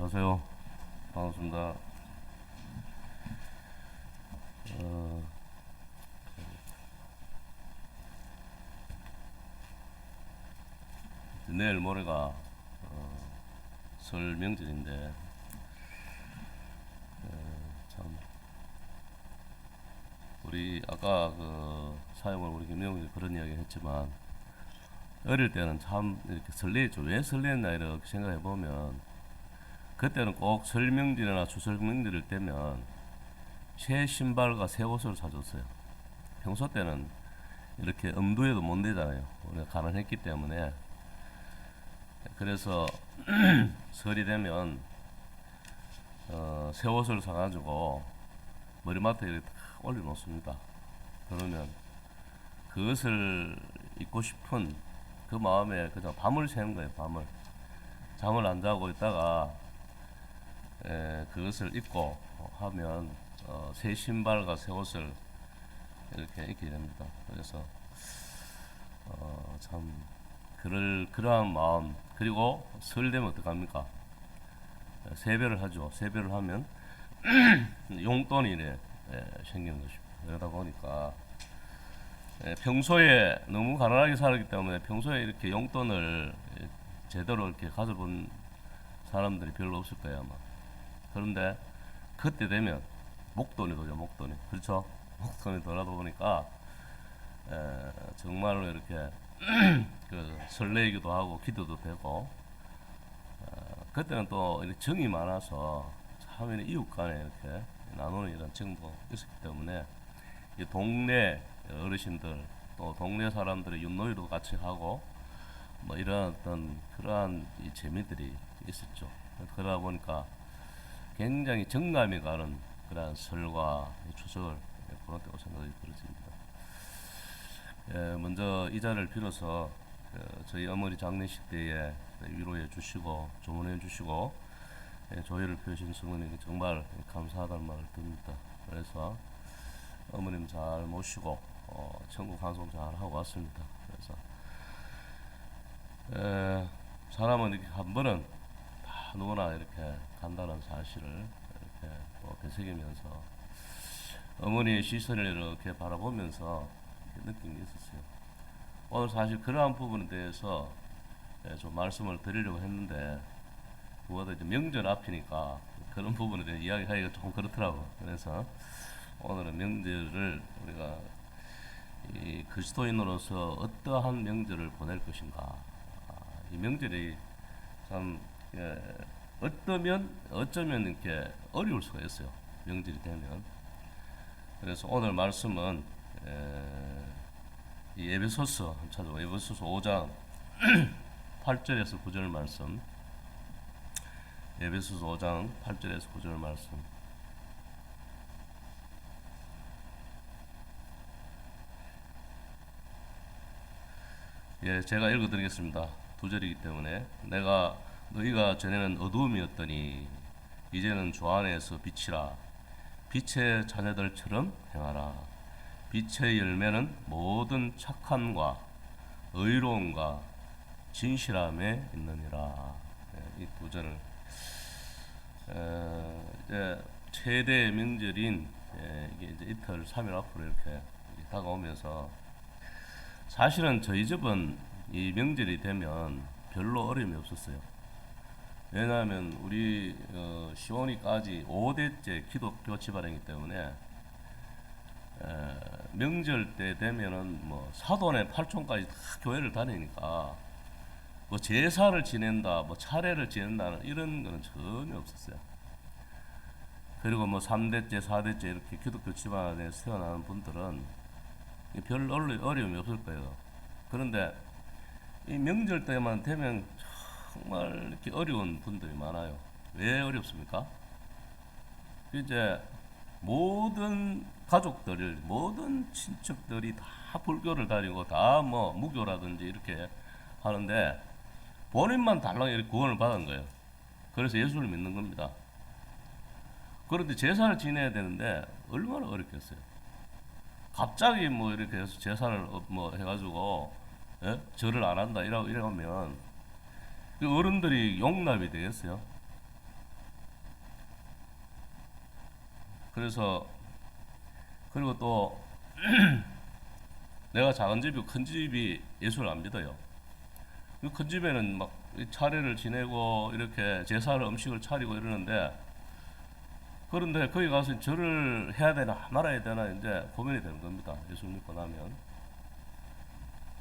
안녕하세요. 반갑습니다. 어, 내일 모레가 설 명절인데 참 우리 아까 그 사용을 우리 김영욱이 그런 이야기 했지만 어릴 때는 참 이렇게 설레죠. 왜 설레었나 이렇게 생각해 보면 그때는 꼭 설 명절이나 추석 명절일 때면 새 신발과 새 옷을 사줬어요. 평소 때는 이렇게 엄두에도 못 내잖아요. 우리가 가난했기 때문에. 그래서 설이 되면 새 옷을 사가지고 머리맡에 이렇게 딱 올려놓습니다. 그러면 그것을 입고 싶은 그 마음에 그냥 밤을 새는 거예요. 밤을 잠을 안 자고 있다가 그것을 입고 하면 새 신발과 새 옷을 이렇게 입게 됩니다. 그래서 참 그러한 마음. 그리고 설 되면 어떡합니까? 세배를 하죠. 세배를 하면 용돈이 생기는 것입니다. 그러다 보니까 평소에 너무 가난하게 살았기 때문에 평소에 이렇게 용돈을 제대로 이렇게 가져본 사람들이 별로 없을 거예요 아마. 그런데 그때 되면 목돈이 도죠. 목돈이. 그렇죠. 목돈이 돌아다 보니까 정말로 이렇게 그 설레이기도 하고 기도도 되고 그때는 또 정이 많아서 참 이웃 간에 이렇게 나누는 이런 정도 있었기 때문에 이 동네 어르신들 또 동네 사람들의 윷놀이도 같이 하고 뭐 이런 어떤 그러한 이 재미들이 있었죠. 그러다 보니까 굉장히 정감이 가는 그러한 설과 추석을 보낼 때고 생각이 들어집니다. 먼저 이 자리를 빌어서 저희 어머니 장례식 때에 위로해 주시고 조문해 주시고 조의를 표하신 성은에게 정말 감사하다는 말을 듭니다. 그래서 어머님 잘 모시고 천국 환송 잘 하고 왔습니다. 그래서 사람은 이렇게 한 번은 다 누구나 이렇게 간다는 사실을 이렇게 또 되새기면서 어머니의 시선을 이렇게 바라보면서 이렇게 느낀 게 있었어요. 오늘 사실 그러한 부분에 대해서 좀 말씀을 드리려고 했는데 그보다 이제 명절 앞이니까 그런 부분에 대해 이야기하기가 조금 그렇더라고. 그래서 오늘은 명절을 우리가 이 그리스도인으로서 어떠한 명절을 보낼 것인가. 이 명절이 참 어쩌면 이렇게 어려울 수가 있어요. 명절이 되면. 그래서 오늘 말씀은 이 에베소서 한번 찾아보. 에베소서 5장 8절에서 9절 말씀. 에베소서 5장 8절에서 9절 말씀. 제가 읽어드리겠습니다. 두 절이기 때문에 내가 너희가 전에는 어두움이었더니 이제는 주 안에서 빛이라 빛의 자녀들처럼 행하라. 빛의 열매는 모든 착함과 의로움과 진실함에 있느니라. 이 두 절을 이제 최대 명절인 이게 이제 이틀 3일 앞으로 이렇게 다가오면서 사실은 저희 집은 이 명절이 되면 별로 어려움이 없었어요. 왜냐하면 우리 시온이까지 5대째 기독교 집안이기 때문에 명절 때 되면은 뭐 사돈의 팔촌까지 다 교회를 다니니까 뭐 제사를 지낸다, 뭐 차례를 지낸다는 이런 거는 전혀 없었어요. 그리고 뭐 3대째, 4대째 이렇게 기독교 집안에 태어나는 분들은 별 어려움이 없을 거예요. 그런데 이 명절 때만 되면 정말 이렇게 어려운 분들이 많아요. 왜 어렵습니까? 이제 모든 가족들, 모든 친척들이 다 불교를 다니고 다 뭐 무교라든지 이렇게 하는데 본인만 달랑 이렇게 구원을 받은 거예요. 그래서 예수를 믿는 겁니다. 그런데 제사를 지내야 되는데 얼마나 어렵겠어요. 갑자기 뭐 이렇게 해서 제사를 뭐 해가지고 절을 안 한다 이러면 그 어른들이 용납이 되겠어요? 그래서 그리고 또 내가 작은 집이고 큰 집이 예수를 안 믿어요. 큰 집에는 막 차례를 지내고 이렇게 제사를 음식을 차리고 이러는데, 그런데 거기 가서 절을 해야 되나 말아야 되나 이제 고민이 되는 겁니다. 예수 믿고 나면.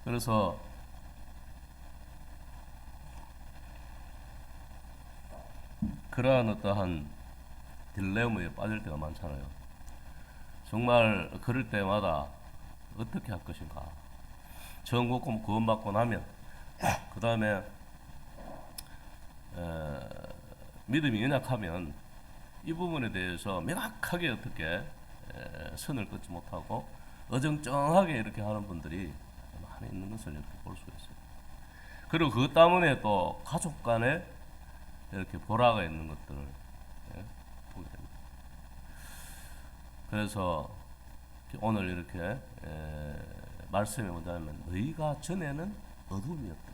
그래서 그러한 어떠한 딜레마에 빠질 때가 많잖아요. 정말 그럴 때마다 어떻게 할 것인가. 전국금 구원받고 나면 그 다음에 믿음이 연약하면 이 부분에 대해서 명확하게 어떻게 선을 긋지 못하고 어정쩡하게 이렇게 하는 분들이 많이 있는 것을 이렇게 볼 수가 있어요. 그리고 그것 때문에 또 가족 간에 이렇게 보라가 있는 것들을 보게 됩니다. 그래서 오늘 이렇게 말씀이 뭐냐면 너희가 전에는 어둠이었다.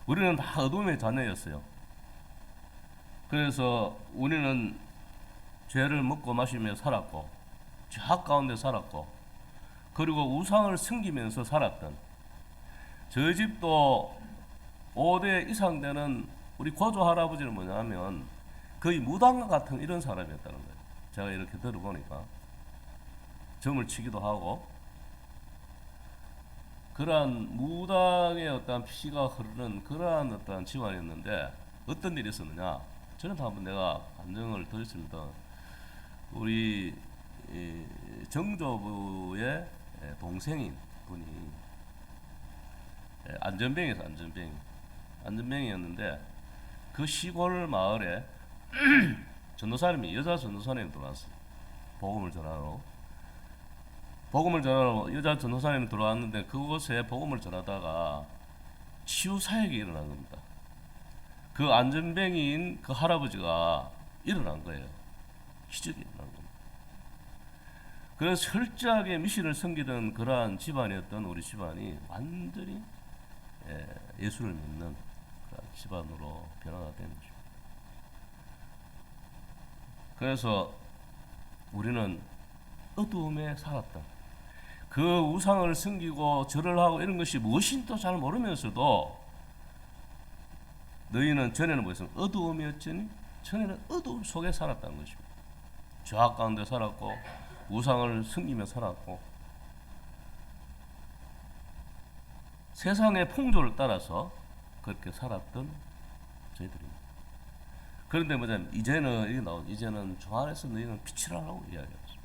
우리는 다 어둠의 자녀였어요. 그래서 우리는 죄를 먹고 마시며 살았고 죄악 가운데 살았고 그리고 우상을 섬기면서 살았던, 저희 집도 5대 이상 되는 우리 고조 할아버지는 뭐냐면 거의 무당과 같은 이런 사람이었다는 거예요. 제가 이렇게 들어보니까 점을 치기도 하고 그러한 무당의 어떤 피가 흐르는 그러한 어떤 집안이었는데, 어떤 일이 있었느냐? 저는 한번 내가 감정을 드렸습니다. 우리 정조부의 동생인 분이 안전뱅이에서 안전뱅이였는데, 그 시골 마을에 전도사님이, 여자 전도사님이 들어왔어요. 복음을 전하러 여자 전도사님이 들어왔는데, 그곳에 복음을 전하다가 치유 사역이 일어난 겁니다. 그 안전뱅이인 그 할아버지가 일어난 거예요. 기적이 일어난 겁니다. 그래서 철저하게 미신을 섬기던 그러한 집안이었던 우리 집안이 완전히 예수를 믿는 그런 집안으로 변화가 된 것입니다. 그래서 우리는 어두움에 살았다. 그 우상을 섬기고 절을 하고 이런 것이 무엇인지도 잘 모르면서도 너희는 전에는 뭐였습니까? 어두움이었더니 전에는 어두움 속에 살았다는 것입니다. 죄악 가운데 살았고 우상을 섬기며 살았고 세상의 풍조를 따라서 그렇게 살았던 저희들입니다. 그런데 뭐냐면 이제는 주 안에서 너희는 빛이라고 이야기했습니다.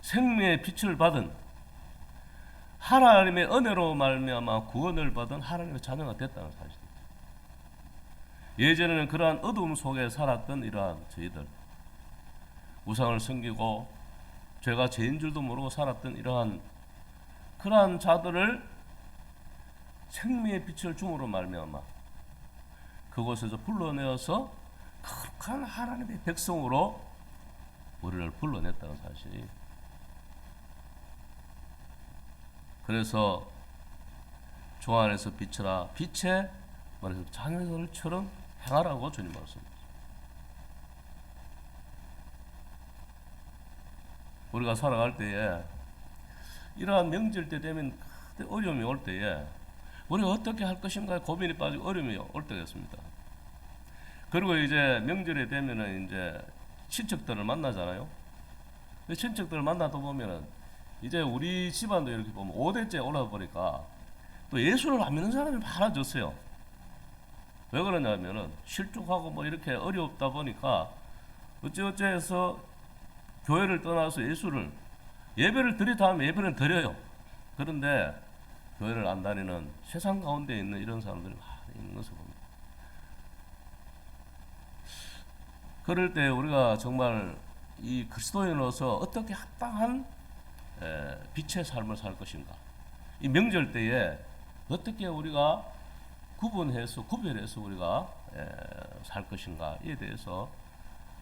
생명의 빛을 받은 하나님의 은혜로 말미암아 구원을 받은 하나님의 자녀가 됐다는 사실입니다. 예전에는 그러한 어두움 속에 살았던 이러한 저희들, 우상을 섬기고 죄가 죄인 줄도 모르고 살았던 이러한 그러한 자들을 생명의 빛을 줌으로 말미암아 그곳에서 불러내어서 거룩한 하나님의 백성으로 우리를 불러냈다는 사실이. 그래서 주 안에서 빛이라, 빛의 말해서 자녀들처럼 행하라고 주님 말씀입니다. 우리가 살아갈 때에 이러한 명절 때 되면 어려움이 올 때에 우리가 어떻게 할 것인가 고민이 빠지고 어려움이 올 때가 있습니다. 그리고 이제 명절이 되면은 이제 친척들을 만나잖아요. 친척들을 만나다 보면은 이제 우리 집안도 이렇게 보면 5대째 올라가 보니까 또 예수를 안 믿는 사람이 많아졌어요. 왜 그러냐면은 실족하고 뭐 이렇게 어렵다 보니까 어찌어찌 해서 교회를 떠나서 예배를 드리다 하면 예배를 드려요. 그런데 교회를 안 다니는 세상 가운데 있는 이런 사람들이 많이 있는 것을 봅니다. 그럴 때 우리가 정말 이 그리스도인으로서 어떻게 합당한 빛의 삶을 살 것인가, 이 명절 때에 어떻게 우리가 구별해서 우리가 살 것인가에 대해서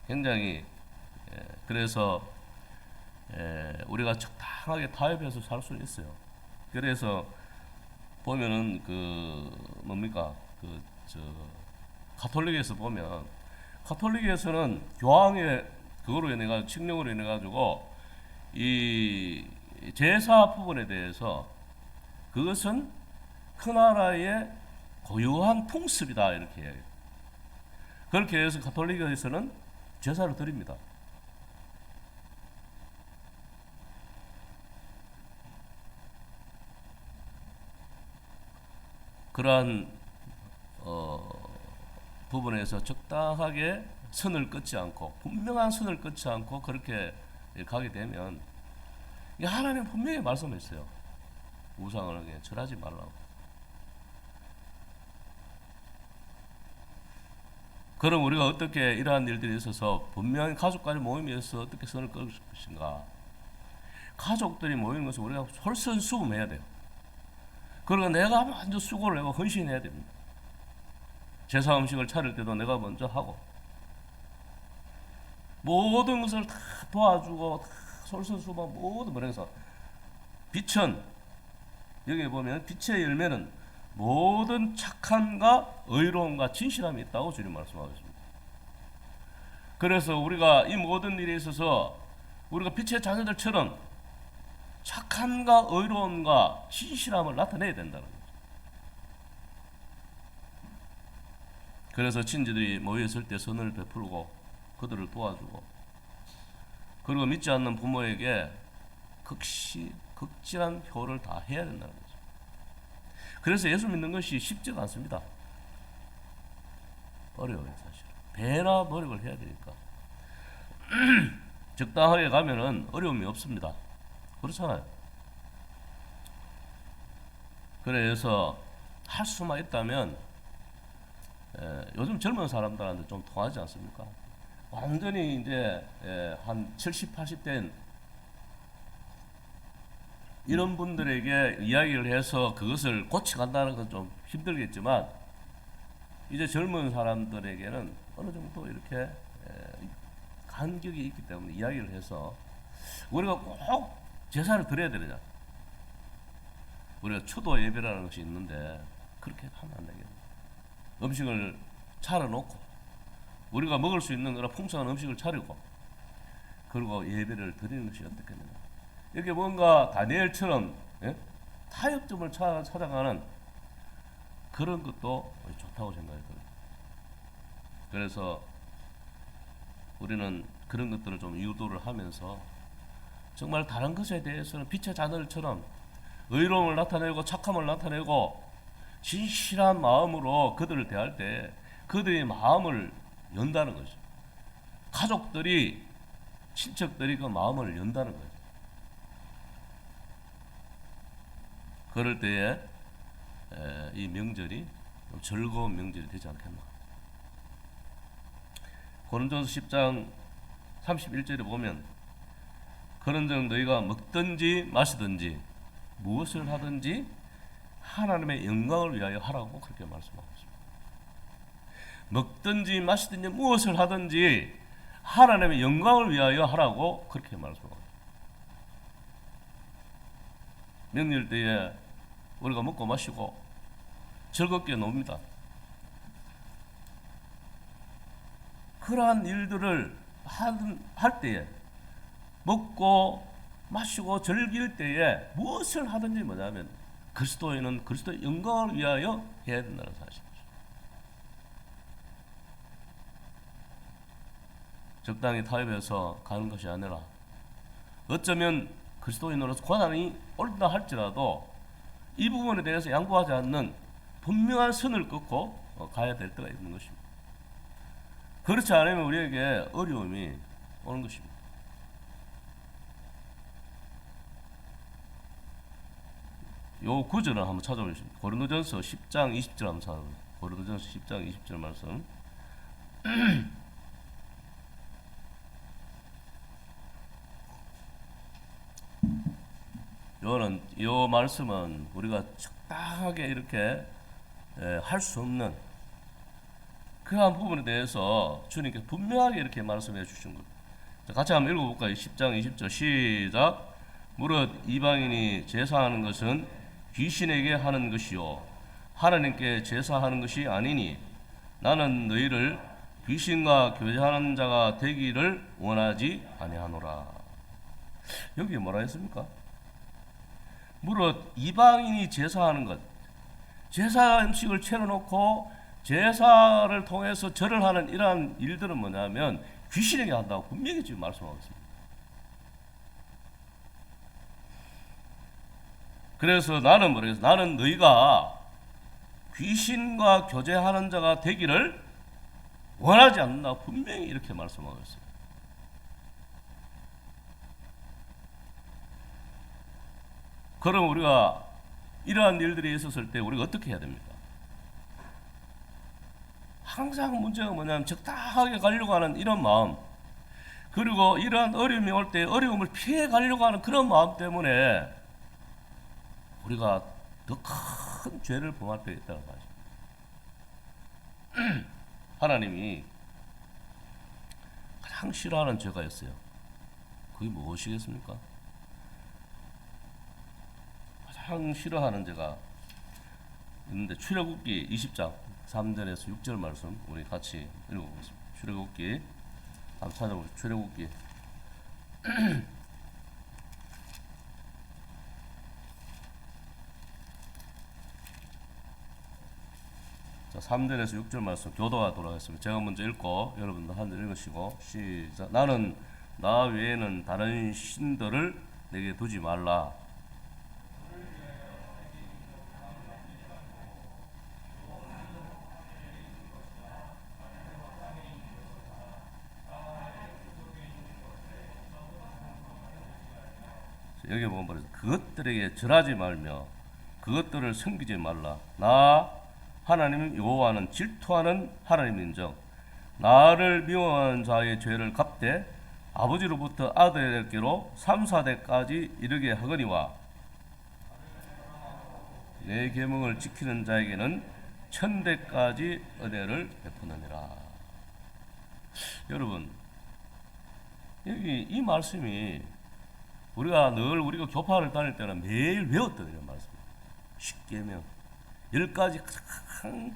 굉장히 그래서 우리가 적당하게 타협해서 살 수 있어요. 그래서 보면은 가톨릭에서 보면, 가톨릭에서는 교황의 그거로 인해 칙령으로 인해 가지고 이 제사 부분에 대해서 그것은 그 나라의 고유한 풍습이다 이렇게 해요. 그렇게 해서 가톨릭에서는 제사를 드립니다. 그러한 부분에서 적당하게 선을 끊지 않고 분명한 선을 끊지 않고 그렇게 가게 되면 하나님 분명히 말씀했어요. 우상을 절하지 말라고. 그럼 우리가 어떻게 이러한 일들이 있어서 분명히 가족까지 모임에서 어떻게 선을 끊을 것인가? 가족들이 모이는 것을 우리가 솔선수범해야 돼요. 그리고 내가 먼저 수고를 하고 헌신해야 됩니다. 제사 음식을 차릴 때도 내가 먼저 하고 모든 것을 다 도와주고 다 솔선수범 모든 그래서 빛은 여기 보면 빛의 열매는 모든 착함과 의로움과 진실함이 있다고 주님 말씀하고 있습니다. 그래서 우리가 이 모든 일에 있어서 우리가 빛의 자녀들처럼 착함과 의로움과 진실함을 나타내야 된다는 거죠. 그래서 친지들이 모여있을 때 선을 베풀고 그들을 도와주고 그리고 믿지 않는 부모에게 극진한 효를 다 해야 된다는 거죠. 그래서 예수 믿는 것이 쉽지가 않습니다. 어려워요 사실. 배나 노력을 해야 되니까. 적당하게 가면은 어려움이 없습니다. 그렇잖아요. 그래서 할 수만 있다면 요즘 젊은 사람들한테 좀 통하지 않습니까? 완전히 이제 한 70, 80된 이런 분들에게 이야기를 해서 그것을 고쳐간다는 건 좀 힘들겠지만 이제 젊은 사람들에게는 어느 정도 이렇게 간격이 있기 때문에 이야기를 해서 우리가 꼭 제사를 드려야 되느냐. 우리가 초도 예배라는 것이 있는데 그렇게 하면 안 되겠네. 음식을 차려놓고 우리가 먹을 수 있는 그런 풍성한 음식을 차리고 그리고 예배를 드리는 것이 어떻겠느냐. 이렇게 뭔가 다니엘처럼 타협점을 찾아가는 그런 것도 좋다고 생각이 들어요. 그래서 우리는 그런 것들을 좀 유도를 하면서 정말 다른 것에 대해서는 빛의 자녀들처럼 의로움을 나타내고 착함을 나타내고 진실한 마음으로 그들을 대할 때 그들의 마음을 연다는 거죠. 가족들이 친척들이 그 마음을 연다는 거죠. 그럴 때에 이 명절이 즐거운 명절이 되지 않겠나. 고린도서 10장 31절에 보면 그런즉 너희가 먹든지 마시든지 무엇을 하든지 하나님의 영광을 위하여 하라고 그렇게 말씀하고 있습니다. 먹든지 마시든지 무엇을 하든지 하나님의 영광을 위하여 하라고 그렇게 말씀하고 있습니다. 명절 때에 우리가 먹고 마시고 즐겁게 놉니다. 그러한 일들을 할 때에 먹고 마시고 즐길 때에 무엇을 하든지 뭐냐면 그리스도인은 그리스도의 영광을 위하여 해야 된다는 사실이죠. 적당히 타협해서 가는 것이 아니라 어쩌면 그리스도인으로서 고난이 올다 할지라도 이 부분에 대해서 양보하지 않는 분명한 선을 끊고 가야 될 때가 있는 것입니다. 그렇지 않으면 우리에게 어려움이 오는 것입니다. 요 구절을 한번 찾아보겠습니다. 고린도전서 10장 20절 한번 찾아보세요. 고린도전서 10장 20절 말씀. 요 말씀은 우리가 적당하게 이렇게 할 수 없는 그러한 부분에 대해서 주님께서 분명하게 이렇게 말씀해 주신 것. 같이 한번 읽어볼까요? 10장 20절 시작. 무릇 이방인이 제사하는 것은 귀신에게 하는 것이요 하나님께 제사하는 것이 아니니 나는 너희를 귀신과 교제하는 자가 되기를 원하지 아니하노라. 여기 뭐라 했습니까? 무릇 이방인이 제사하는 것, 제사 음식을 차려놓고 제사를 통해서 절을 하는 이러한 일들은 뭐냐면 귀신에게 한다고 분명히 지금 말씀하고 있습니다. 그래서 나는 뭐래요? 나는 너희가 귀신과 교제하는 자가 되기를 원하지 않는다. 분명히 이렇게 말씀하고 있어요. 그럼 우리가 이러한 일들이 있었을 때 우리가 어떻게 해야 됩니까? 항상 문제가 뭐냐면 적당하게 가려고 하는 이런 마음, 그리고 이러한 어려움이 올 때 어려움을 피해 가려고 하는 그런 마음 때문에 우리가 더 큰 죄를 범할 때 있다는 사실. 하나님이 가장 싫어하는 죄가 있어요. 그게 무엇이겠습니까? 가장 싫어하는 죄가 있는데 출애굽기 20장 3절에서 6절 말씀 우리 같이 읽어보겠습니다. 출애굽기 한번 찾아보시죠. 출애굽기 자, 3절에서 6절 말씀 교도가 돌아가겠습니다. 제가 먼저 읽고 여러분도 한 절 읽으시고 시작. 나는 나 외에는 다른 신들을 내게 두지 말라. 여기 보면 말이죠. 그것들에게 절하지 말며 그것들을 섬기지 말라. 나 하나님 여호와는 질투하는 하나님인즉 나를 미워하는 자의 죄를 갚되 아버지로부터 아들에게로 3, 4대까지 이르게 하거니와 내 계명을 지키는 자에게는 1000대까지 은혜를 베푸느니라. 여러분, 여기 이 말씀이 우리가 교파를 다닐 때는 매일 외웠던 이런 말씀입니다. 10계명 10가지 가장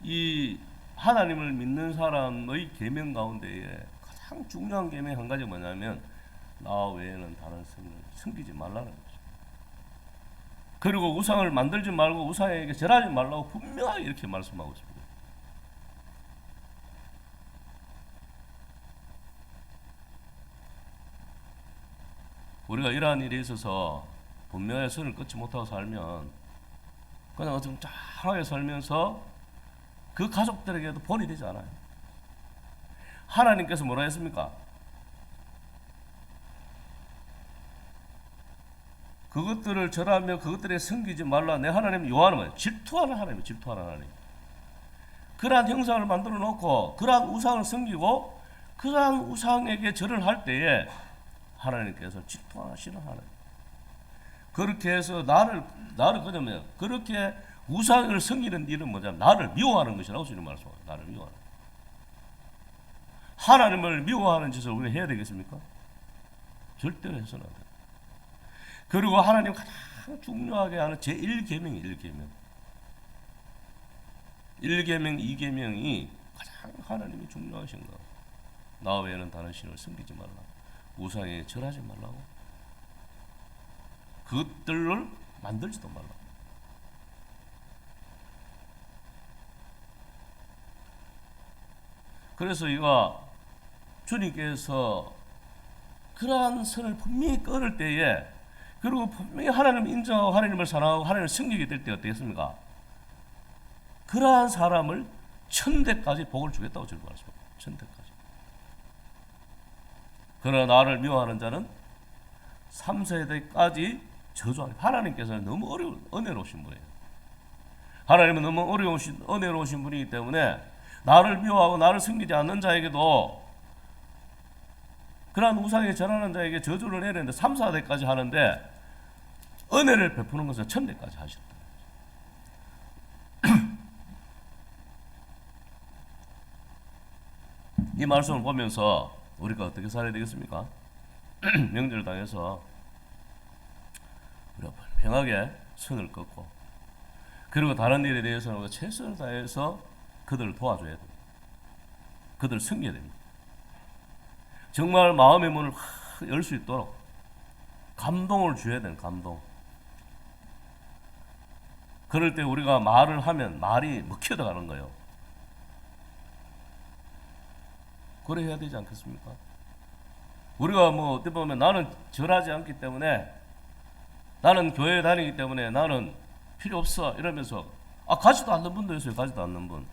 이 하나님을 믿는 사람의 계명 가운데에 가장 중요한 계명 한 가지 뭐냐면 나 외에는 다른 신을 섬기지 말라는 거죠. 그리고 우상을 만들지 말고 우상에게 절하지 말라고 분명하게 이렇게 말씀하고 있습니다. 우리가 이러한 일이 있어서 분명히 선을 끊지 못하고 살면 그냥 어정쩡하게 살면서 그 가족들에게도 본이 되지 않아요. 하나님께서 뭐라 했습니까? 그것들을 절하며 그것들에 섬기지 말라. 내 하나님 여호와는 뭐예요? 질투하는 하나님이에요. 질투하는 하나님. 그러한 형상을 만들어 놓고 그러한 우상을 섬기고 그러한 우상에게 절을 할 때에 하나님께서 질투하시는 하나님. 그렇게 해서 나를 그러면 그렇게 우상을 섬기는 일은 뭐냐면 나를 미워하는 것이라고 주님 말씀하세요. 나를 미워하는. 하나님을 미워하는 짓을 우리가 해야 되겠습니까? 절대로 해서는 안 돼요. 그리고 하나님 가장 중요하게 하는 제1계명이 1계명. 1계명, 2계명이 가장 하나님이 중요하신 거. 나 외에는 다른 신을 섬기지 말라. 우상에 절하지 말라고. 그것들을 만들지도 말라. 그래서 이거 주님께서 그러한 선을 분명히 끊을 때에 그리고 분명히 하나님을 인정하고 하나님을 사랑하고 하나님을 섬기게 될 때 어떻겠습니까? 그러한 사람을 1000대까지 복을 주겠다고 주님 말씀합니다. 1000대까지. 그러나 나를 미워하는 자는 3세대까지 저주하니. 하나님께서는 너무 은혜로우신 분이에요. 하나님은 너무 은혜로우신 분이기 때문에 나를 미워하고 나를 섬기지 않는 자에게도 그러한 우상에 절하는 자에게 저주를 내리는데 3, 4대까지 하는데 은혜를 베푸는 것은 1000대까지 하셨다. 이 말씀을 보면서 우리가 어떻게 살아야 되겠습니까? 명절 당해서 우리가 분명하게 선을 긋고 그리고 다른 일에 대해서는 우리가 최선을 다해서 그들을 도와줘야 됩니다. 그들을 섬겨야 됩니다. 정말 마음의 문을 열 수 있도록 감동을 줘야 되는 감동. 그럴 때 우리가 말을 하면 말이 먹혀 들어가는 거예요. 그래 해야 되지 않겠습니까? 우리가 뭐 어떻게 보면 나는 절하지 않기 때문에, 나는 교회에 다니기 때문에 나는 필요 없어 이러면서 가지도 않는 분도 있어요. 가지도 않는 분.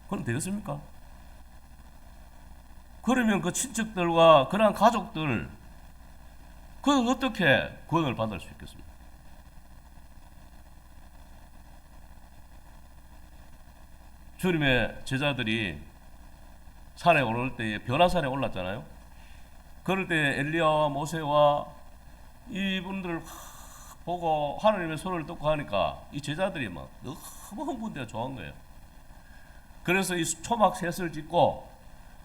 그럼 되겠습니까? 그러면 그 친척들과 그러한 가족들, 그걸 어떻게 구원을 받을 수 있겠습니까? 주님의 제자들이 산에 오를 때에 변화산에 올랐잖아요. 그럴 때 엘리야와 모세와 이분들을 보고 하나님의 소리를 듣고 하니까 이 제자들이 막 너무 흥분되어 좋아한 거예요. 그래서 이 초막 셋을 짓고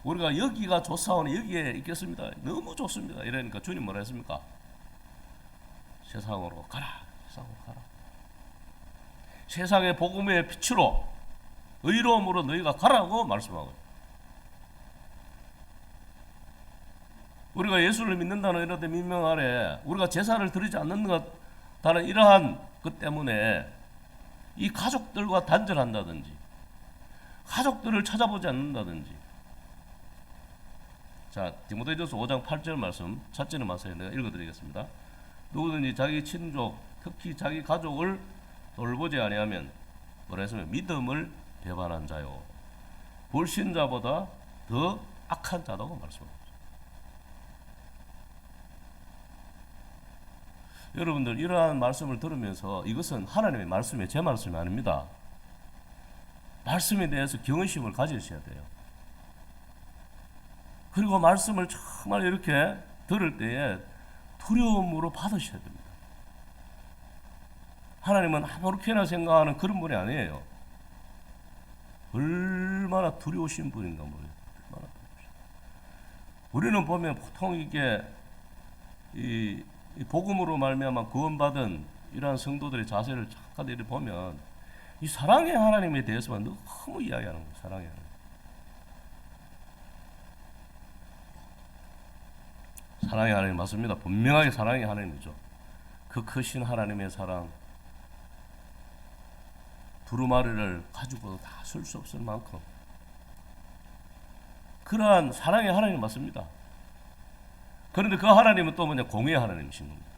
우리가 여기가 좋사오니 여기에 있겠습니다. 너무 좋습니다. 이러니까 주님 뭐라 했습니까? 세상으로 가라. 세상으로 가라. 세상의 복음의 빛으로 의로움으로 너희가 가라고 말씀하고, 우리가 예수를 믿는다는 이런 민명 아래 우리가 제사를 드리지 않는 것다는 이러한 것 때문에 이 가족들과 단절한다든지 가족들을 찾아보지 않는다든지. 자, 디모데전서 5장 8절 말씀 찾지는 마세요. 내가 읽어드리겠습니다. 누구든지 자기 친족 특히 자기 가족을 돌보지 아니하면 뭐라 했으면 믿음을 배반한 자요 불신자보다 더 악한 자라고 말씀합니다. 여러분들 이러한 말씀을 들으면서 이것은 하나님의 말씀이 제 말씀이 아닙니다. 말씀에 대해서 경외심을 가지셔야 돼요. 그리고 말씀을 정말 이렇게 들을 때에 두려움으로 받으셔야 됩니다. 하나님은 아무렇게나 생각하는 그런 분이 아니에요. 얼마나 두려우신 분인가 모르겠어요. 우리는 보면 보통 이게 이 복음으로 말미암아 구원받은 이러한 성도들의 자세를 잠깐 이렇게 보면 이 사랑의 하나님에 대해서만 너무 이야기하는 거예요. 사랑의 하나님. 사랑의 하나님 맞습니다. 분명하게 사랑의 하나님이죠. 그 크신 하나님의 사랑, 두루마리를 가지고 다 쓸 수 없을 만큼 그러한 사랑의 하나님 맞습니다. 그런데 그 하나님은 또 뭐냐? 공의의 하나님이신 겁니다.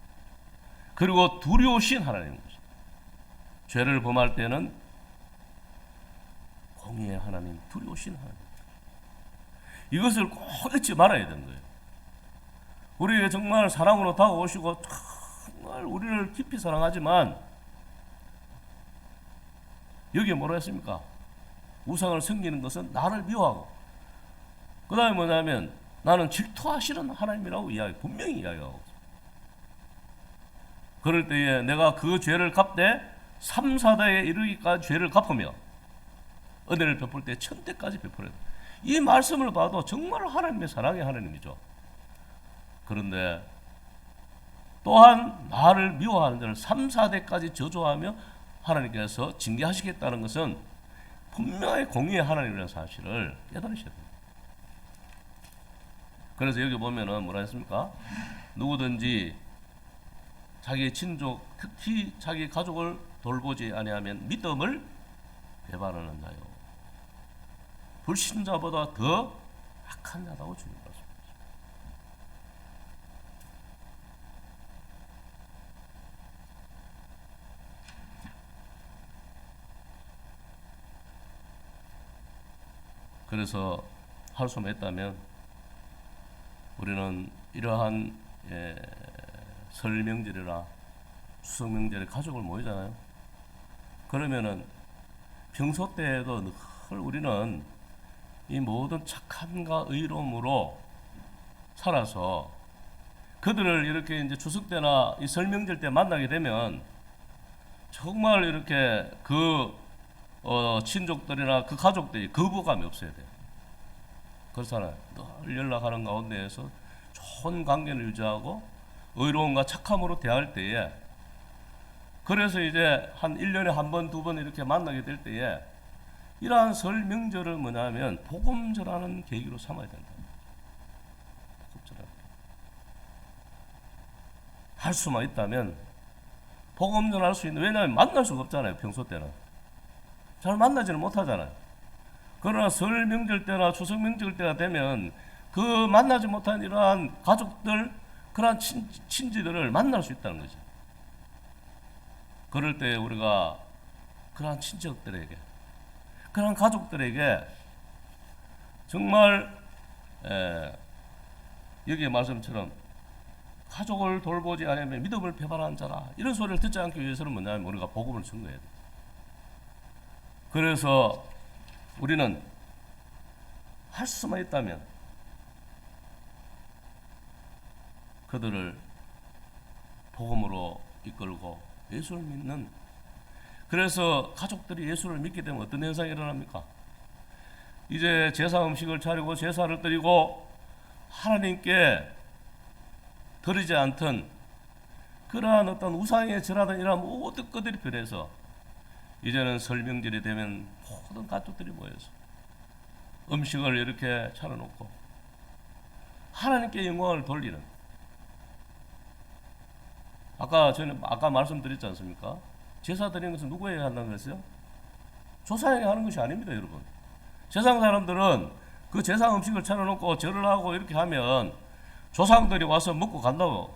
그리고 두려우신 하나님인 것입니다. 죄를 범할 때는 공의의 하나님, 두려우신 하나님. 이것을 꼭 잊지 말아야 되는 거예요. 우리에게 정말 사랑으로 다가오시고 정말 우리를 깊이 사랑하지만 여기에 뭐라 했습니까? 우상을 섬기는 것은 나를 미워하고 그 다음에 뭐냐면 나는 질투하시는 하나님이라고 분명히 이야기하고 있습니다. 그럴 때에 내가 그 죄를 갚되 3, 4대에 이르기까지 죄를 갚으며 은혜를 베풀 때 1000대까지 베풀어야 돼요. 이 말씀을 봐도 정말 하나님의 사랑의 하나님이죠. 그런데 또한 나를 미워하는 자를 3, 4대까지 저주하며 하나님께서 징계하시겠다는 것은 분명히 공의의 하나님이라는 사실을 깨달으셔야 됩니다. 그래서 여기 보면은 뭐라 했습니까? 누구든지 자기 친족 특히 자기 가족을 돌보지 아니하면 믿음을 배반하는 자요 불신자보다 더 악한 자라고 주님 말씀하십니다. 그래서 할 수만 있다면 우리는 이러한 설 명절이나 추석 명절에 가족을 모이잖아요. 그러면은 평소 때에도 늘 우리는 이 모든 착함과 의로움으로 살아서 그들을 이렇게 이제 추석 때나 이 설 명절 때 만나게 되면 정말 이렇게 친족들이나 그 가족들이 거부감이 없어야 돼요. 그렇잖아요. 늘 연락하는 가운데에서 좋은 관계를 유지하고 의로움과 착함으로 대할 때에 그래서 이제 한 1년에 한 번, 두 번 이렇게 만나게 될 때에 이러한 설 명절을 뭐냐면 복음 전하는 계기로 삼아야 된다. 복음 전하는. 할 수만 있다면 복음 전할 수 있는, 왜냐하면 만날 수가 없잖아요. 평소 때는 잘 만나지는 못하잖아요. 그러나 설 명절 때나 추석 명절 때가 되면 그 만나지 못한 이러한 가족들, 그러한 친지들을 만날 수 있다는 거지. 그럴 때 우리가 그러한 친척들에게, 그러한 가족들에게 정말 여기의 말씀처럼 가족을 돌보지 않으면 믿음을 배반한 자라, 이런 소리를 듣지 않기 위해서는 뭐냐면 우리가 복음을 증거해야 돼. 그래서 우리는 할 수만 있다면 그들을 복음으로 이끌고 예수를 믿는, 그래서 가족들이 예수를 믿게 되면 어떤 현상이 일어납니까? 이제 제사 음식을 차리고 제사를 드리고 하나님께 드리지 않던 그러한 어떤 우상에 절하던 이러한 모든 것들이 변해서 이제는 설 명절이 되면 모든 가족들이 모여서 음식을 이렇게 차려놓고 하나님께 영광을 돌리는, 아까 말씀드렸지 않습니까? 제사 드리는 것은 누구에게 한다는 것이요? 조상에게 하는 것이 아닙니다, 여러분. 세상 사람들은 그 제사 음식을 차려놓고 절을 하고 이렇게 하면 조상들이 와서 먹고 간다고.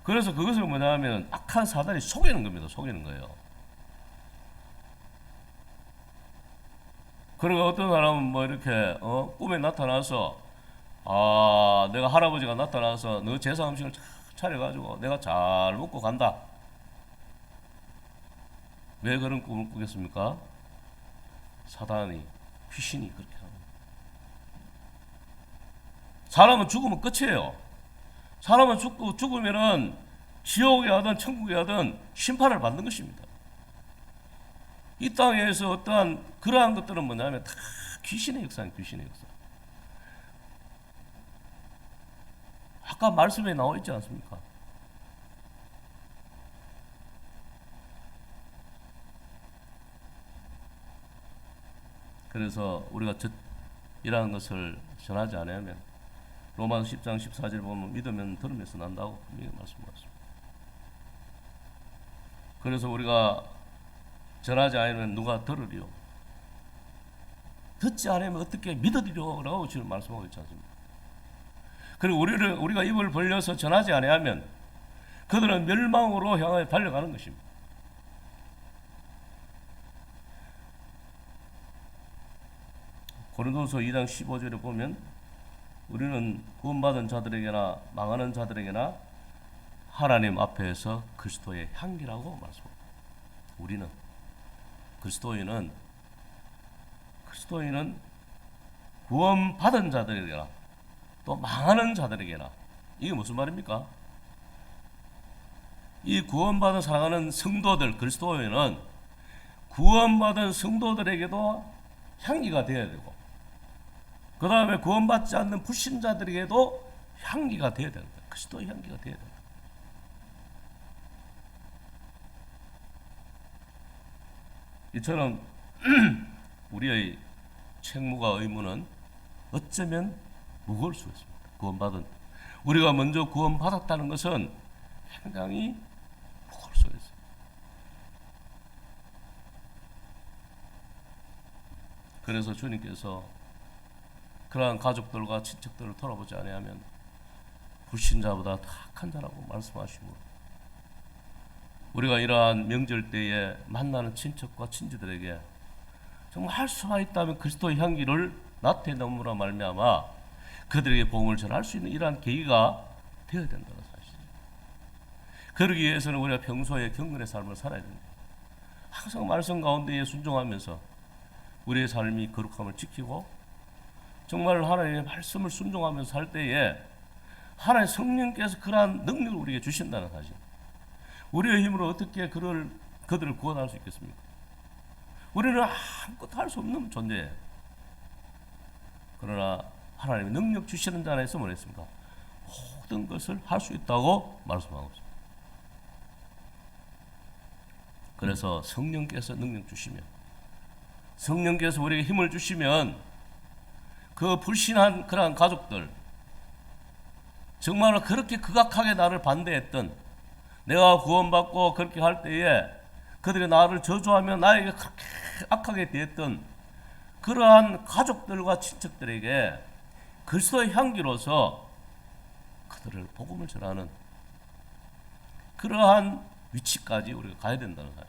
그래서 그것을 뭐냐면 악한 사단이 속이는 겁니다. 속이는 거예요. 그리고 어떤 사람은 뭐 이렇게 꿈에 나타나서, 내가 할아버지가 나타나서 너 제사 음식을 차려가지고 내가 잘 먹고 간다. 왜 그런 꿈을 꾸겠습니까? 사단이, 귀신이 그렇게 합니다. 사람은 죽으면 끝이에요. 사람은 죽으면은 지옥에 하든 천국에 하든 심판을 받는 것입니다. 이 땅에서 어떠한 그러한 것들은 뭐냐면 다 귀신의 역사예요. 귀신의 역사. 아까 말씀에 나와 있지 않습니까? 그래서 우리가 이러한 것을 전하지 않으면 로마서 10장 14절 보면 믿으면 들으면서 난다고 분명히 말씀하셨습니다. 그래서 우리가 전하지 않으면 누가 들으리요? 듣지 않으면 어떻게 믿으리요? 라고 지금 말씀하고 있지 않습니까? 그리고 우리가 입을 벌려서 전하지 않으면 그들은 멸망으로 향해 달려가는 것입니다. 고린도서 2장 15절에 보면 우리는 구원받은 자들에게나 망하는 자들에게나 하나님 앞에서 그리스도의 향기라고 말씀합니다. 우리는 그리스도인은 구원받은 자들에게나 또 망하는 자들에게나, 이게 무슨 말입니까? 이 구원받은 사랑하는 성도들, 그리스도인은 구원받은 성도들에게도 향기가 되어야 되고, 그 다음에 구원받지 않는 불신자들에게도 향기가 되어야 된다. 그리스도의 향기가 되어야 된다. 이처럼 우리의 책무가 의무는 어쩌면 무거울 수 있습니다. 우리가 먼저 구원받았다는 것은 굉장히 무거울 수 있어요. 그래서 주님께서 그러한 가족들과 친척들을 돌아보지 아니하면 불신자보다 더 악한 자라고 말씀하시고, 우리가 이러한 명절 때에 만나는 친척과 친지들에게 정말 할 수만 있다면 그리스도의 향기를 나타내므로 말미암아 그들에게 복음을 전할 수 있는 이러한 계기가 되어야 된다는 사실이죠. 그러기 위해서는 우리가 평소에 경건의 삶을 살아야 됩니다. 항상 말씀 가운데에 순종하면서 우리의 삶이 거룩함을 지키고 정말 하나님의 말씀을 순종하면서 살 때에 하나님 성령께서 그러한 능력을 우리에게 주신다는 사실. 우리의 힘으로 어떻게 그들을 구원할 수 있겠습니까? 우리는 아무것도 할 수 없는 존재예요. 그러나 하나님의 능력 주시는 자 안에서 뭐랬습니까? 모든 것을 할 수 있다고 말씀하고 있습니다. 그래서 성령께서 능력 주시면 성령께서 우리에게 힘을 주시면 그 불신한 그러한 가족들, 정말로 그렇게 극악하게 나를 반대했던, 내가 구원받고 그렇게 할 때에 그들이 나를 저주하며 나에게 그렇게 악하게 대했던 그러한 가족들과 친척들에게 그리스도의 향기로서 그들을 복음을 전하는 그러한 위치까지 우리가 가야 된다는 사실.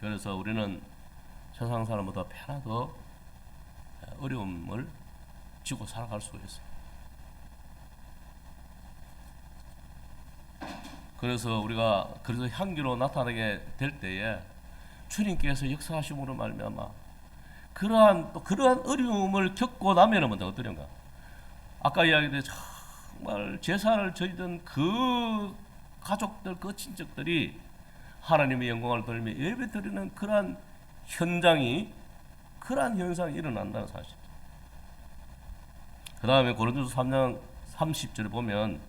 그래서 우리는 세상 사람보다 배나 더 어려움을 지고 살아갈 수가 있어요. 그래서 우리가 그래서 향기로 나타나게 될 때에 주님께서 역사하심으로 말미암아 그러한 어려움을 겪고 나면은 먼저 어떠련가? 아까 이야기된 정말 제사를 저지던 그 가족들, 그 친척들이 하나님의 영광을 돌리며 예배 드리는 그러한 현상이 일어난다는 사실. 그 다음에 고린도서 3장 30절에 보면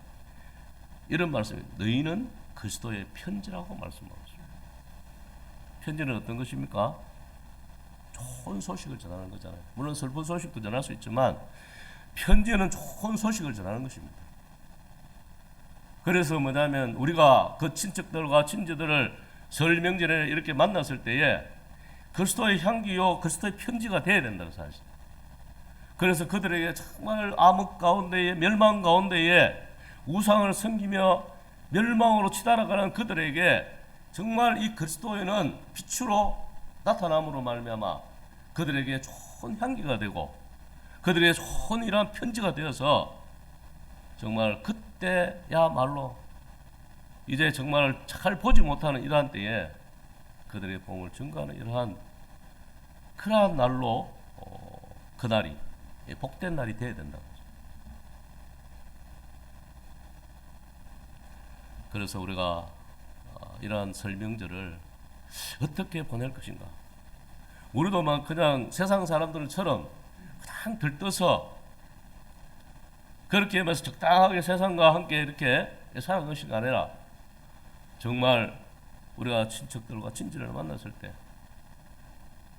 이런 말씀이 너희는 그리스도의 편지라고 말씀하고 있습니다. 편지는 어떤 것입니까? 좋은 소식을 전하는 거잖아요. 물론 슬픈 소식도 전할 수 있지만 편지는 좋은 소식을 전하는 것입니다. 그래서 뭐냐면 우리가 그 친척들과 친지들을 설 명절에 이렇게 만났을 때에 그리스도의 향기요 그리스도의 편지가 돼야 된다는 사실. 그래서 그들에게 정말 암흑 가운데에 멸망 가운데에 우상을 섬기며 멸망으로 치달아가는 그들에게 정말 이 그리스도에는 빛으로 나타남으로 말미암아 그들에게 좋은 향기가 되고 그들에게 좋은 이러한 편지가 되어서 정말 그때야말로 이제 정말 잘 보지 못하는 이러한 때에 그들의 복음을 증거하는 이러한 그러한 날로 그날이 복된 날이 되어야 된다고. 그래서 우리가 이러한 설명절을 어떻게 보낼 것인가? 우리도 막 그냥 세상 사람들처럼 그냥 들떠서 그렇게 하면서 적당하게 세상과 함께 이렇게 살아가는 것이 아니라 정말 우리가 친척들과 친지를 만났을 때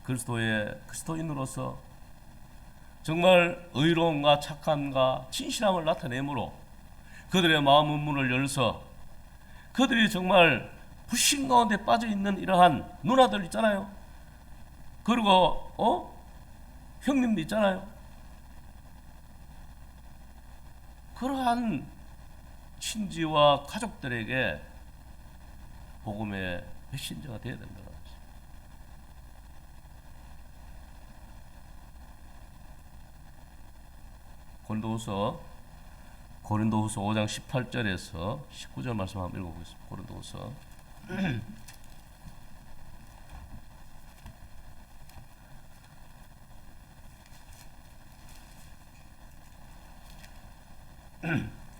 그리스도인으로서 정말 의로움과 착함과 진실함을 나타내므로 그들의 마음의 문을 열어서 그들이 정말 불신 가운데 빠져있는 이러한 누나들 있잖아요. 그리고 형님도 있잖아요. 그러한 친지와 가족들에게 복음의 메신저가 되어야 된다는 것이죠. 고린도후서 5장 18절에서 19절 말씀 한번 읽어보겠습니다. 고린도후서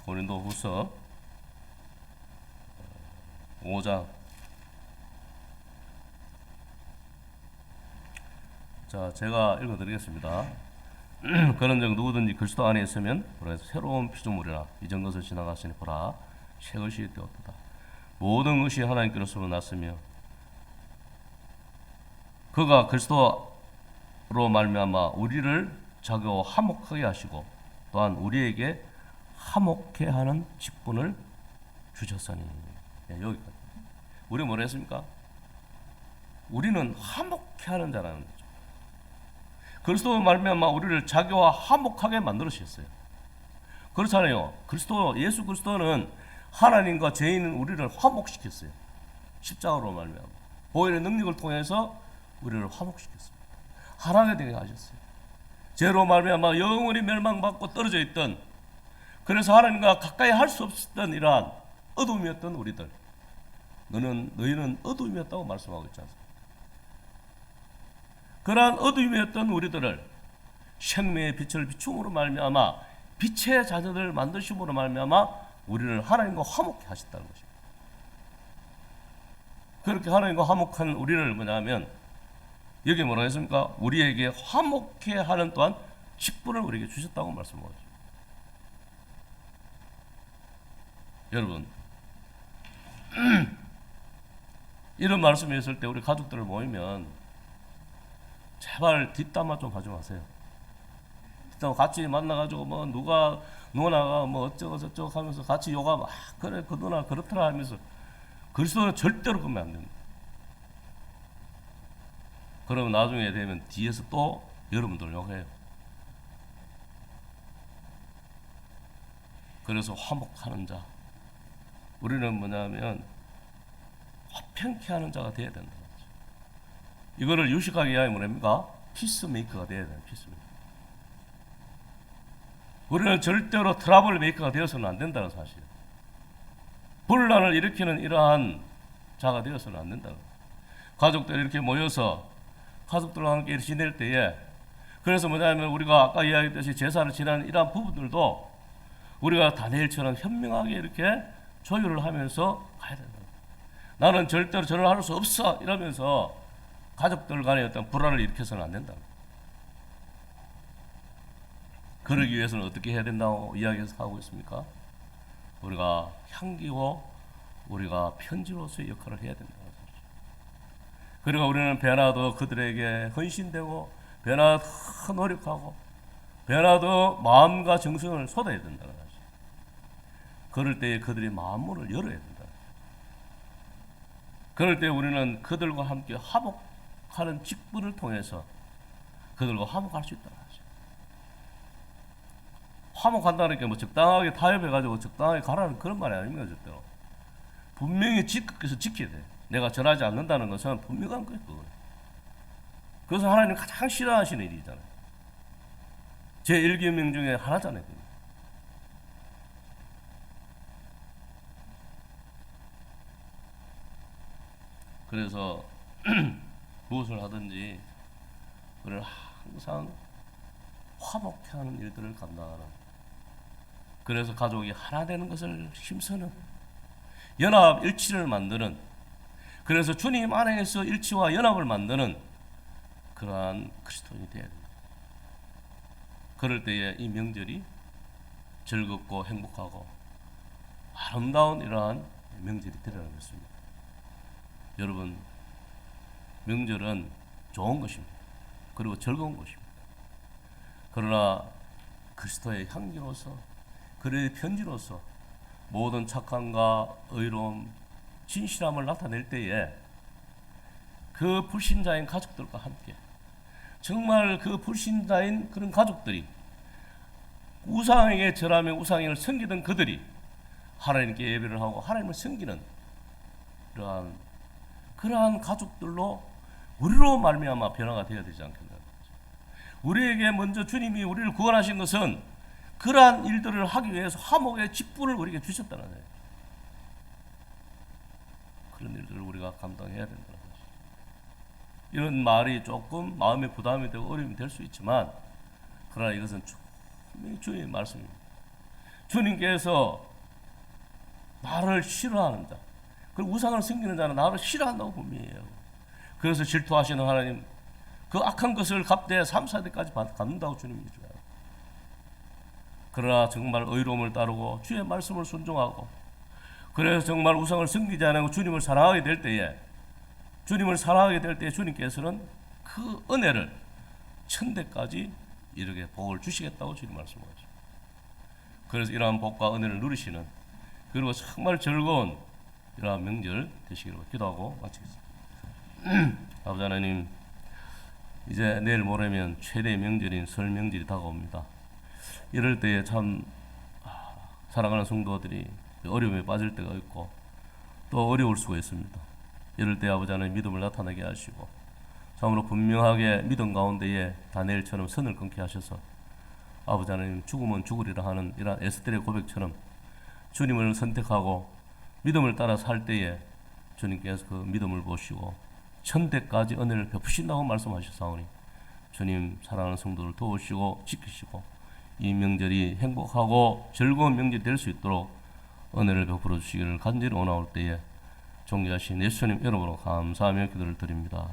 고린도후서 5장. 자, 제가 읽어드리겠습니다. 그런즉 누구든지 그리스도 안에 있으면 보라 새로운 피조물이라 이전 것을 지나갔으니 보라 새 것이 되었도다. 모든 것이 하나님께로서 났으며 그가 그리스도로 말미암아 우리를 자기와 화목하게 하시고 또한 우리에게 화목해 하는 직분을 주셨으니. 여기까지. 우리 뭐라 했습니까? 우리는 화목해 하는 자라는 거죠. 그리스도 말미암아 우리를 자기와 화목하게 만들으셨어요. 그렇잖아요. 예수 그리스도는 하나님과 죄인은 우리를 화목시켰어요. 십자가로 말미암아 보혈의 능력을 통해서 우리를 화목시켰습니다. 하나가 되게 하셨어요. 죄로 말미암아 영원히 멸망받고 떨어져 있던, 그래서 하나님과 가까이 할 수 없었던 이러한 어둠이었던 우리들, 너희는 어둠이었다고 말씀하고 있지 않습니까? 그러한 어둠이었던 우리들을 생명의 빛을 비춤으로 말미암아 빛의 자녀들을 만드심으로 말미암아 우리를 하나님과 화목해 하셨다는 것입니다. 그렇게 하나님과 화목한 우리를 뭐냐면 여기 뭐라 했습니까? 우리에게 화목해 하는 또한 직분을 우리에게 주셨다고 말씀하고 있습니다. 여러분 이런 말씀이 있을 때 우리 가족들 모이면 제발 뒷담화 좀 하지 마세요. 뒷담화 같이 만나가지고 뭐 누나가 뭐 어쩌고 저쩌고 하면서 같이 요가 막 그래 그 누나 그렇더라 하면서 그리스도는 절대로 그러면 안 됩니다. 그러면 나중에 되면 뒤에서 또 여러분들 욕해요. 그래서 화목하는 자, 우리는 뭐냐면 화평케 하는 자가 되어야 된다. 이거를 유식하게 이야기하면 뭡니까? 피스메이커가 되어야 돼요. 피스메이커. 우리는 절대로 트러블 메이커가 되어서는 안 된다는 사실. 분란을 일으키는 이러한 자가 되어서는 안 된다. 가족들이 이렇게 모여서 가족들과 함께 지낼 때에, 그래서 뭐냐면 우리가 아까 이야기했듯이 제사를 지내는 이러한 부분들도 우리가 다니엘처럼 현명하게 이렇게 조율을 하면서 가야 된다. 나는 절대로 저를 할 수 없어 이러면서 가족들 간의 어떤 불화를 일으켜서는 안 된다. 그러기 위해서는 어떻게 해야 된다고 이야기하고 있습니까? 우리가 향기고 우리가 편지로서의 역할을 해야 된다. 그리고 우리는 배나도 그들에게 헌신되고 배나 더 노력하고 배나 더 마음과 정성을 쏟아야 된다는 거죠. 그럴 때 그들이 마음문을 열어야 된다. 그럴 때 우리는 그들과 함께 화목하는 직분을 통해서 그들과 화목할 수 있다는 거죠. 화목한다는 게 뭐 적당하게 타협해가지고 적당하게 가라는 그런 말이 아닙니다. 절대로. 분명히 지켜서 지켜야 돼. 내가 절하지 않는다는 것은 분명한 거예요. 그것은 하나님 가장 싫어하시는 일이잖아요. 제1계명 중에 하나잖아요. 그래서 무엇을 하든지 우리는 항상 화목해 하는 일들을 감당하는, 그래서 가족이 하나 되는 것을 힘쓰는, 연합 일치를 만드는, 그래서 주님 안에서 일치와 연합을 만드는 그러한 그리스도인이 되어야 됩니다. 그럴 때에 이 명절이 즐겁고 행복하고 아름다운 이러한 명절이 되리라는 것입니다. 여러분, 명절은 좋은 것입니다. 그리고 즐거운 것입니다. 그러나 그리스도의 향기로서, 그의 편지로서 모든 착함과 의로움, 진실함을 나타낼 때에 그 불신자인 가족들과 함께, 정말 그 불신자인 그런 가족들이 우상에게 절하며 우상을 섬기던 그들이 하나님께 예배를 하고 하나님을 섬기는 그러한 가족들로 우리로 말미암아 변화가 되어야 되지 않겠나. 우리에게 먼저 주님이 우리를 구원하신 것은 그러한 일들을 하기 위해서 화목의 직분을 우리에게 주셨다는 거예요. 그런 일들을 우리가 감당해야 된다는 거죠. 이런 말이 조금 마음에 부담이 되고 어려움이 될 수 있지만, 그러나 이것은 분명히 주님의 말씀입니다. 주님께서 나를 싫어하는 자, 그리고 우상을 섬기는 자는 나를 싫어한다고 분명히 해요. 그래서 질투하시는 하나님, 그 악한 것을 갚되 3, 4대까지 갚는다고 주님이 주어요. 그러나 정말 의로움을 따르고 주의 말씀을 순종하고, 그래서 정말 우상을 섬기지 않고 주님을 사랑하게 될 때에, 주님께서는 그 은혜를 천대까지 이렇게 복을 주시겠다고 주님 말씀하시죠. 그래서 이러한 복과 은혜를 누리시는, 그리고 정말 즐거운 이러한 명절 되시기를 기도하고 마치겠습니다. 아버지 하나님, 이제 내일 모레면 최대의 명절인 설 명절이 다가옵니다. 이럴 때에 참 사랑하는 성도들이 어려움에 빠질 때가 있고 또 어려울 수가 있습니다. 이럴 때 아버지 하나님 믿음을 나타나게 하시고, 참으로 분명하게 믿음 가운데에 다니엘처럼 선을 끊게 하셔서 아버지 하나님 죽으면 죽으리라 하는 이런 에스더의 고백처럼 주님을 선택하고 믿음을 따라 살 때에 주님께서 그 믿음을 보시고 천대까지 은혜를 베푸신다고 말씀하셨사오니, 주님 사랑하는 성도를 도우시고 지키시고 이 명절이 행복하고 즐거운 명절이 될 수 있도록 은혜를 베풀어 주시기를 간절히 원하올 때에 존귀하신 예수님 이름으로 감사하며 기도를 드립니다.